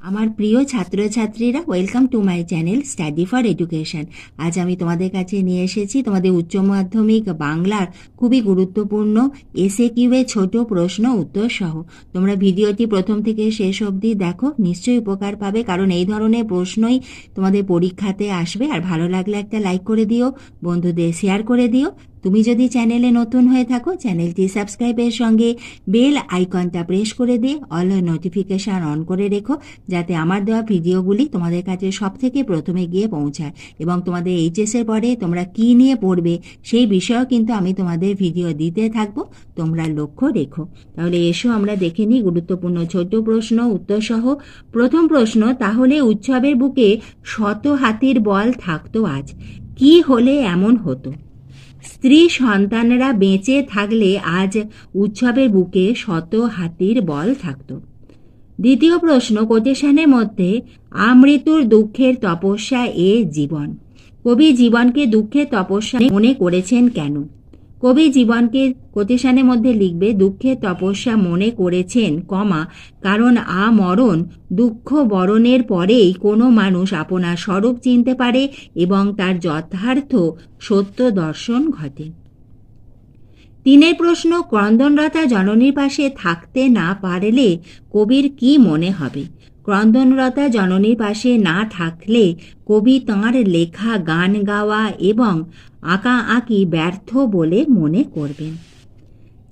আমার প্রিয় ছাত্রছাত্রীরা, welcome to my channel study for education. আজ আমি তোমাদের কাছে নিয়ে এসেছি তোমাদের উচ্চ মাধ্যমিক বাংলার খুবই গুরুত্বপূর্ণ এসএকিউ এর ছোট প্রশ্ন উত্তর সহ। তোমরা ভিডিওটি প্রথম থেকে শেষ অবধি দেখো, নিশ্চয়ই উপকার পাবে, কারণ এই ধরনের প্রশ্নই তোমাদের পরীক্ষাতে আসবে। আর ভালো লাগলে একটা লাইক করে দিও, বন্ধুদের শেয়ার করে দিও। তুমি যদি চ্যানেলে নতুন হয়ে থাকো, চ্যানেলটি সাবস্ক্রাইবের সঙ্গে বেল আইকনটা প্রেস করে দিয়ে অল নোটিফিকেশান অন করে রেখো, যাতে আমার দেওয়া ভিডিওগুলি তোমাদের কাছে সব থেকে প্রথমে গিয়ে পৌঁছায়। এবং তোমাদের এইচএসের পরে তোমরা কি নিয়ে পড়বে সেই বিষয়েও কিন্তু আমি তোমাদের ভিডিও দিতে থাকবো, তোমরা লক্ষ্য রেখো। তাহলে এসো আমরা দেখে নিই গুরুত্বপূর্ণ ছোট প্রশ্ন উত্তর সহ। প্রথম প্রশ্ন, তাহলে উৎসবের বুকে শত হাতির বল থাকতো আজ, কি হলে এমন হতো? স্ত্রী সন্তানরা বেঁচে থাকলে আজ উৎসবের বুকে শত হাতির বল থাকত। দ্বিতীয় প্রশ্ন, কোটেশনের মধ্যে আমৃত্যুর দুঃখের তপস্যা এ জীবন, কবি জীবনকে দুঃখের তপস্যা মনে করেছেন কেন? কবি জীবনকে কোটেশনের মধ্যে লিখবে দুঃখের তপস্যা মনে করেছেন, কারণ আমরণ দুঃখ বরণের পরেই কোনো মানুষ আপনার স্বরূপ চিনতে পারে এবং তার যথার্থ সত্য দর্শন ঘটে। তিনের প্রশ্ন, ক্রন্দনরতা জননীর পাশে থাকতে না পারলে কবির কি মনে হবে? ক্রন্দনরতা জননীর পাশে না থাকলে কবি তাঁর লেখা গান গাওয়া এবং আঁকা আঁকি ব্যর্থ বলে মনে করবেন।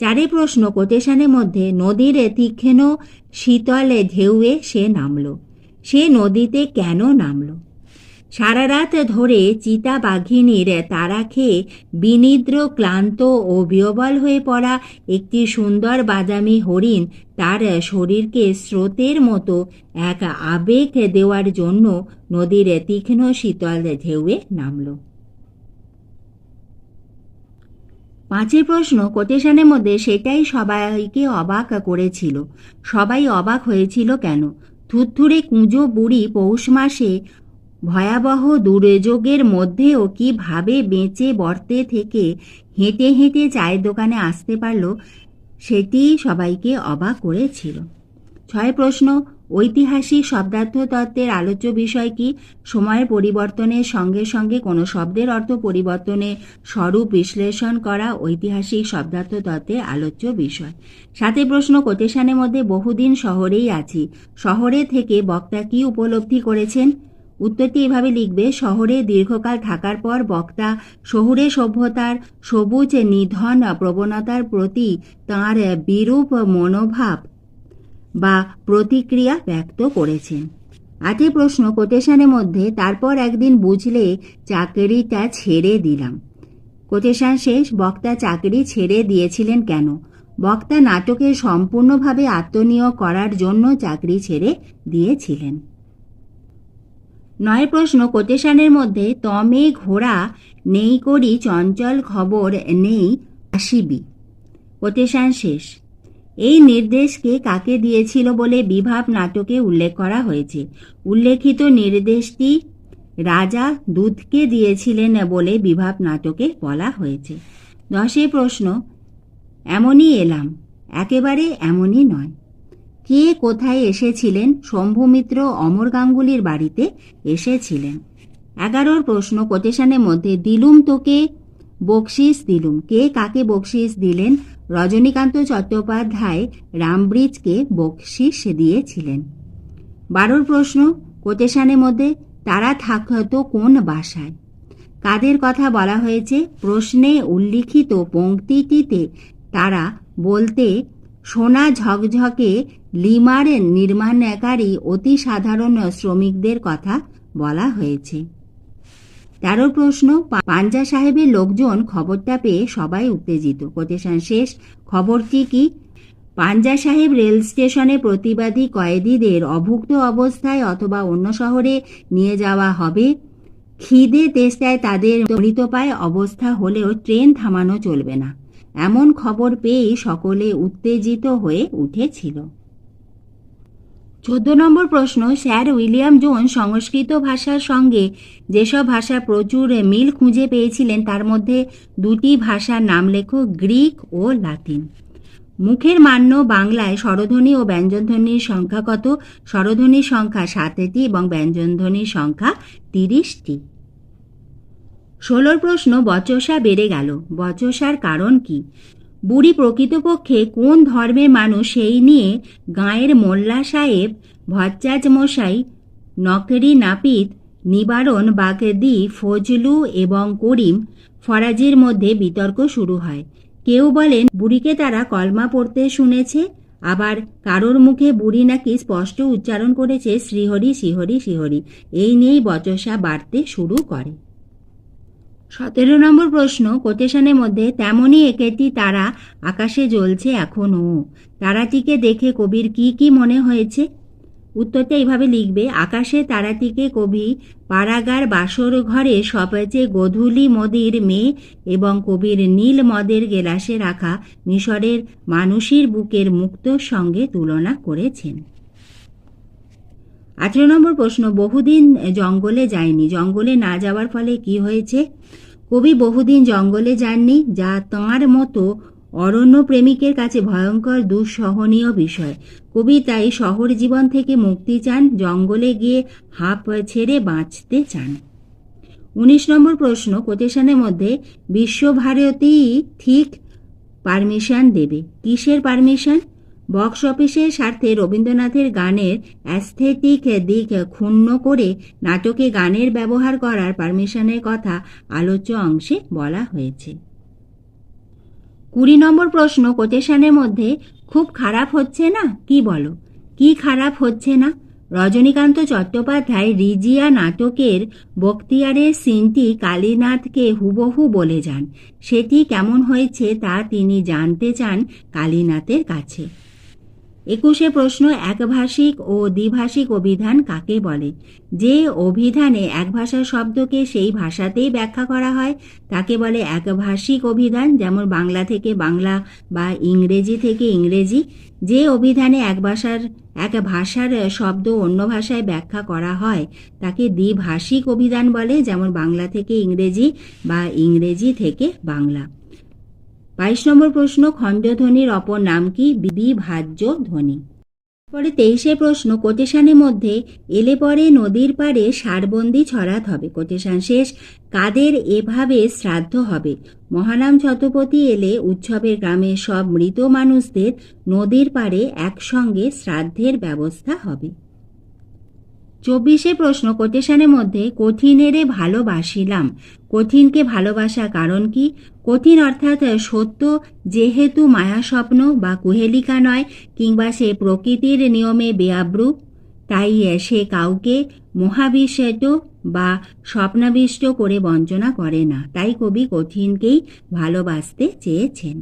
চারে প্রশ্ন, কোটেশনের মধ্যে নদীর তীক্ষ্ণ শীতল ঢেউয়ে সে নামল, সে নদীতে কেন নামল? সারা রাত ধরে চিতাবাঘিনীর তাড়া খেয়ে বিনিদ্র, ক্লান্ত ও বিহ্বল হয়ে পড়া একটি সুন্দর বাদামি হরিণ তার শরীরকে স্রোতের মতো এক আবেগ দেওয়ার জন্য নদীর তীক্ষ্ণ শীতল ঢেউয়ে নামল। পাঁচের প্রশ্ন, কোটেশনের মধ্যে সেটাই সবাইকে অবাক করেছিল, সবাই অবাক হয়েছিল কেন? থুরথুরে কুঁজো বুড়ি পৌষ মাসে ভয়াবহ দুর্যোগের মধ্যেও কিভাবে বেঁচে বর্তে থেকে হেঁটে হেঁটে চায়ের দোকানে আসতে পারল, সেটি সবাইকে অবাক করেছিল। ছয় প্রশ্ন, ঐতিহাসিক শব্দার্থ তত্ত্বের আলোচ্য বিষয় কি? সময়ের পরিবর্তনের সঙ্গে সঙ্গে কোনো শব্দের অর্থ পরিবর্তনের স্বরূপ বিশ্লেষণ করা ঐতিহাসিক শব্দার্থ তত্ত্বের আলোচ্য বিষয়। সাতের প্রশ্ন, কোটেশনের মধ্যে বহুদিন শহরেই আছি, শহরে থেকে বক্তা কি উপলব্ধি করেছেন? উত্তরটি এভাবে লিখবে, শহরে দীর্ঘকাল থাকার পর বক্তা শহুরে সভ্যতার সবুজ নিধন প্রবণতার প্রতি তাঁর বিরূপ মনোভাব বা প্রতিক্রিয়া ব্যক্ত করেছেন। আটের প্রশ্ন, কোটেশনের মধ্যে তারপর একদিন বুঝলে চাকরিটা ছেড়ে দিলাম, কোটেশন শেষ। বক্তা চাকরি ছেড়ে দিয়েছিলেন কেন? বক্তা নাটকে সম্পূর্ণভাবে আত্মনিয়োগ করার জন্য চাকরি ছেড়ে দিয়েছিলেন। নয় প্রশ্ন, কোটেশনের মধ্যে তমে ঘোড়া নেই করি চঞ্চল খবর নেই আসিবি, কোটেশন শেষ। এই নির্দেশকে কাকে দিয়েছিল বলে বিভাব নাটকে উল্লেখ করা হয়েছে? উল্লেখিত নির্দেশটি রাজা দুধকে দিয়েছিলেন বলে বিভাব নাটকে বলা হয়েছে। 10 প্রশ্ন, এমনই এলাম, একেবারে এমনই নয়, কে কোথায় এসেছিলেন? শম্ভুমিত্র অমর গাঙ্গুলির বাড়িতে এসেছিলেন। 11 প্রশ্ন, কোটেশনের মধ্যে দিলুম তোকে বকশিস দিলুম, কে কাকে বকশিস দিলেন? রজনীকান্ত চট্টোপাধ্যায় রামব্রিজকে বকশিস দিয়েছিলেন। 12 প্রশ্ন, কোটেশনের মধ্যে তারা থাকতো কোন বাসায়? কাদের কথা বলা হয়েছে? প্রশ্নে উল্লিখিত পংক্তিটিতে তারা বলতে সোনা ঝকঝকে লিমার নির্মাণকারী অতি সাধারণ শ্রমিকদের কথা বলা হয়েছে। 13 প্রশ্ন, পাঞ্জা সাহেবের লোকজন খবরটা পেয়ে সবাই উত্তেজিত, কোটেশন শেষ। খবরটি কি? পাঞ্জা সাহেব রেল স্টেশনে প্রতিবাদী কয়েদিদের অভুক্ত অবস্থায় অথবা অন্য শহরে নিয়ে যাওয়া হবে। খিদে তেষ্টায় তাদের মৃতপ্রায় অবস্থা হলেও ট্রেন থামানো চলবে না, এমন খবর পেয়েই সকলে উত্তেজিত হয়ে উঠেছিল। 14 প্রশ্ন, স্যার উইলিয়াম জোন্স সংস্কৃত ভাষার সঙ্গে যেসব ভাষা প্রচুর মিল খুঁজে পেয়েছিলেন তার মধ্যে দুটি ভাষার নাম লেখো, গ্রিক ও লাতিন। মুখের মান্য বাংলায় স্বরধ্বনি ও ব্যঞ্জনধ্বনির সংখ্যা কত? স্বরধ্বনির সংখ্যা 7টি এবং ব্যঞ্জনধ্বনির সংখ্যা 30টি। 16 প্রশ্ন, বচসা বেড়ে গেল, বচসার কারণ কি? বুড়ি প্রকৃতপক্ষে কোন ধর্মের মানুষ সেই নিয়ে গাঁয়ের মোল্লা সাহেব, ভজ্জাজ মশাই, নকরি নাপিত, নিবারণ বাগদি, ফজলু এবং করিম ফরাজির মধ্যে বিতর্ক শুরু হয়। কেউ বলেন বুড়িকে তারা কলমা পড়তে শুনেছে, আবার কারোর মুখে বুড়ি নাকি স্পষ্ট উচ্চারণ করেছে শ্রীহরি শ্রীহরি শ্রীহরি। এই নিয়েই বচসা বাড়তে শুরু করে। 17 নম্বর প্রশ্ন, কোটেশনের মধ্যে তেমনই একটি তারা আকাশে জ্বলছে এখনও, তারাটিকে দেখে কবির কি কি মনে হয়েছে? উত্তরটা এইভাবে লিখবে, আকাশে তারাটিকে কবি পাড়াগার বাসর ঘরে সবচেয়ে গধূলি মদির মেয়ে এবং কবির নীল মদের গেলাসে রাখা মিশরের মানুষের বুকের মুক্তোর সঙ্গে তুলনা করেছেন। 18 নম্বর প্রশ্ন, বহুদিন জঙ্গলে যায়নি, জঙ্গলে না যাওয়ার ফলে কি হয়েছে? কবি বহুদিন জঙ্গলে যাননি, যা তাঁর মতো অরণ্য প্রেমিকের কাছে ভয়ঙ্কর দুঃসহনীয় বিষয়। কবি তাই শহর জীবন থেকে মুক্তি চান, জঙ্গলে গিয়ে হাঁপ ছেড়ে বাঁচতে চান। 19 নম্বর প্রশ্ন, কোটেশনের মধ্যে বিশ্বভারতী ঠিক পারমিশন দেবে, কিসের পারমিশন? বক্স অফিসের স্বার্থে রবীন্দ্রনাথের গানের অ্যাস্থেটিক দিক ক্ষুণ্ণ করে নাটকে গানের ব্যবহার করার পারমিশনের কথা আলোচ্য অংশে বলা হয়েছে। 20 নম্বর প্রশ্ন, কোটেশনের মধ্যে খুব খারাপ হচ্ছে না, কি বলো? কি খারাপ হচ্ছে না? রজনীকান্ত চট্টোপাধ্যায় রিজিয়া নাটকের বখতিয়ারের সিনটি কালীনাথকে হুবহু বলে যান। সেটি কেমন হয়েছে তা তিনি জানতে চান কালীনাথের কাছে। 21 প্রশ্ন, একভাষিক ও দ্বিভাষিক অভিধান কাকে বলে? যে অভিধানে একভাষা শব্দকে সেই ভাষাতেই ব্যাখ্যা করা হয় তাকে বলে একভাষিক অভিধান, যেমন বাংলা থেকে বাংলা বা ইংরেজি থেকে ইংরেজি। যে অভিধানে এক ভাষার শব্দ অন্য ভাষায় ব্যাখ্যা করা হয় তাকে দ্বিভাষিক অভিধান বলে, যেমন বাংলা থেকে ইংরেজি বা ইংরেজি থেকে বাংলা। 22 নম্বর প্রশ্ন, খণ্ডধ্বনির অপর নাম কি? বিভাজ্য ধ্বনি। পরে 23 প্রশ্ন, কোটেশনের মধ্যে এলে পরে নদীর পাড়ে সারবন্দি ছড়াত হবে, কোটেশন শেষ। কাদের এভাবে শ্রাদ্ধ হবে? মহানাম ছত্রপতি এলে উৎসবের গ্রামের সব মৃত মানুষদের নদীর পাড়ে একসঙ্গে শ্রাদ্ধের ব্যবস্থা হবে। 24 প্রশ্ন, কোটেশনের মধ্যে কঠিনেরে ভালোবাসিলাম, কঠিনকে ভালোবাসা কারণ কি? কঠিন অর্থাৎ সত্য যেহেতু মায়াস্বপ্ন বা কুহেলিকা নয়, কিংবা সে প্রকৃতির নিয়মে বেআব্রু, তাই সে কাউকে মোহাবিষ্ট বা স্বপ্নাবিষ্ট করে বঞ্চনা করে না, তাই কবি কঠিনকেই ভালোবাসতে চেয়েছেন।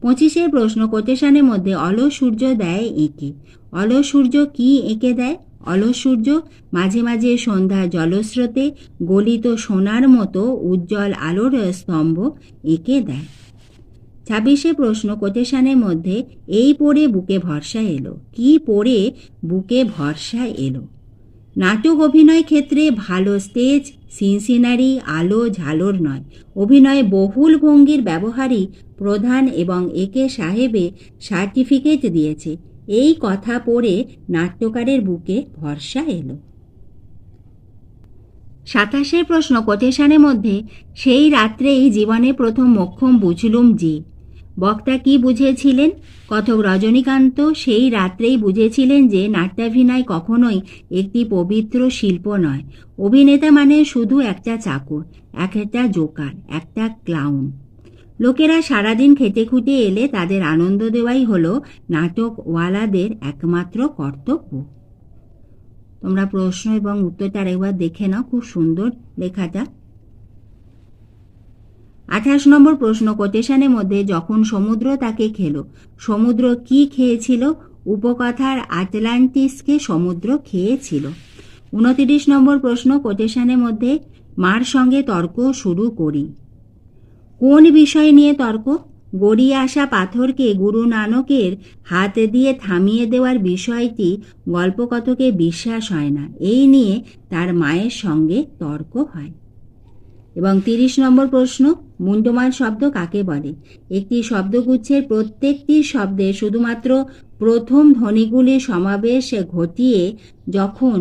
25 প্রশ্ন, কোটেশনের মধ্যে অলস সূর্য দেয় এঁকে, অলস সূর্য কি এঁকে দেয়? অলস সূর্য মাঝে মাঝে সন্ধ্যা জলস্রোতে গলিত সোনার মতো উজ্জ্বল আলোর স্তম্ভ এঁকে দেয়। 26 প্রশ্ন, কোটেশনের মধ্যে এই পড়ে বুকে ভরসা এলো, কি পড়ে বুকে ভরসা এলো? নাটক অভিনয় ক্ষেত্রে ভালো স্টেজ সিনসিনারি আলো ঝালর নয়, অভিনয়ে বহুল ভঙ্গির ব্যবহারই প্রধান এবং একে সাহেবে সার্টিফিকেট দিয়েছে। এই কথা পড়ে নাট্যকারের বুকে ভরসা এলো। 27 প্রশ্ন, কোটেশনের মধ্যে সেই রাত্রেই জীবনে প্রথম মোক্ষম বুঝলুম যে, বক্তা কি বুঝেছিলেন? কথক রজনীকান্ত সেই রাত্রেই বুঝেছিলেন যে নাট্যাভিনয় কখনোই একটি পবিত্র শিল্প নয়। অভিনেতা মানে শুধু একটা চাকর, একটা জোকার, একটা ক্লাউন। লোকেরা সারাদিন খেটে খুঁটে এলে তাদের আনন্দ দেওয়াই হলো নাটকওয়ালাদের একমাত্র কর্তব্য। তোমরা প্রশ্ন এবং উত্তরটা আরেকবার দেখে নাও, খুব সুন্দর লেখাটা। 28 নম্বর প্রশ্ন, কোটেশনের মধ্যে যখন সমুদ্র তাকে খেলো, সমুদ্র কি খেয়েছিল? উপকথার আটলান্টিসকে সমুদ্র খেয়েছিল। 29 নম্বর প্রশ্ন, কোটেশনের মধ্যে মার সঙ্গে তর্ক শুরু করি, কোন বিষয় নিয়ে তর্ক? গড়িয়ে আসা পাথরকে গুরু নানকের হাত দিয়ে থামিয়ে দেওয়ার বিষয়টি গল্পকথকে বিশ্বাস হয় না, এই নিয়ে তার মায়ের সঙ্গে তর্ক হয়। এবং 30 নম্বর প্রশ্ন, মুন্ডমাল শব্দ কাকে বলে? একটি শব্দগুচ্ছের প্রত্যেকটি শব্দে শুধুমাত্র প্রথম ধ্বনিগুলির সমাবেশ ঘটিয়ে যখন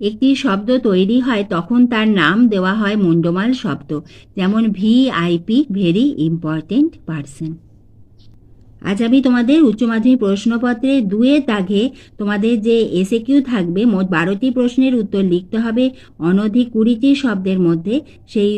একটি শব্দ তৈরি হয় তখন তার নাম দেওয়া হয় মুন্ডমাল শব্দ। যেমন ভিআইপি, ভেরি ইম্পর্টেন্ট পারসন। আজ আমি তোমাদের উচ্চ মাধ্যমিক প্রশ্নপত্রে 2-এর দাগে তোমাদের যে এসএকিউ থাকবে, মোট 12টি প্রশ্নের উত্তর লিখতে হবে অনধিক 20টি শব্দের মধ্যে। সেই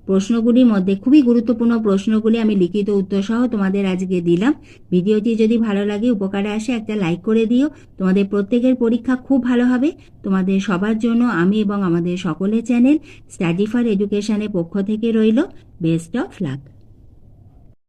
প্রশ্নগুলির মধ্যে খুবই গুরুত্বপূর্ণ প্রশ্নগুলি আমি লিখিত উত্তর সহ তোমাদের আজকে দিলাম। ভিডিওটি যদি ভালো লাগে, উপকারে আসে, একটা লাইক করে দিও। তোমাদের প্রত্যেকের পরীক্ষা খুব ভালো হবে। তোমাদের সবার জন্য আমি এবং আমাদের সকলের চ্যানেল স্টাডি ফর এডুকেশনের পক্ষ থেকে রইল বেস্ট অফ লাক।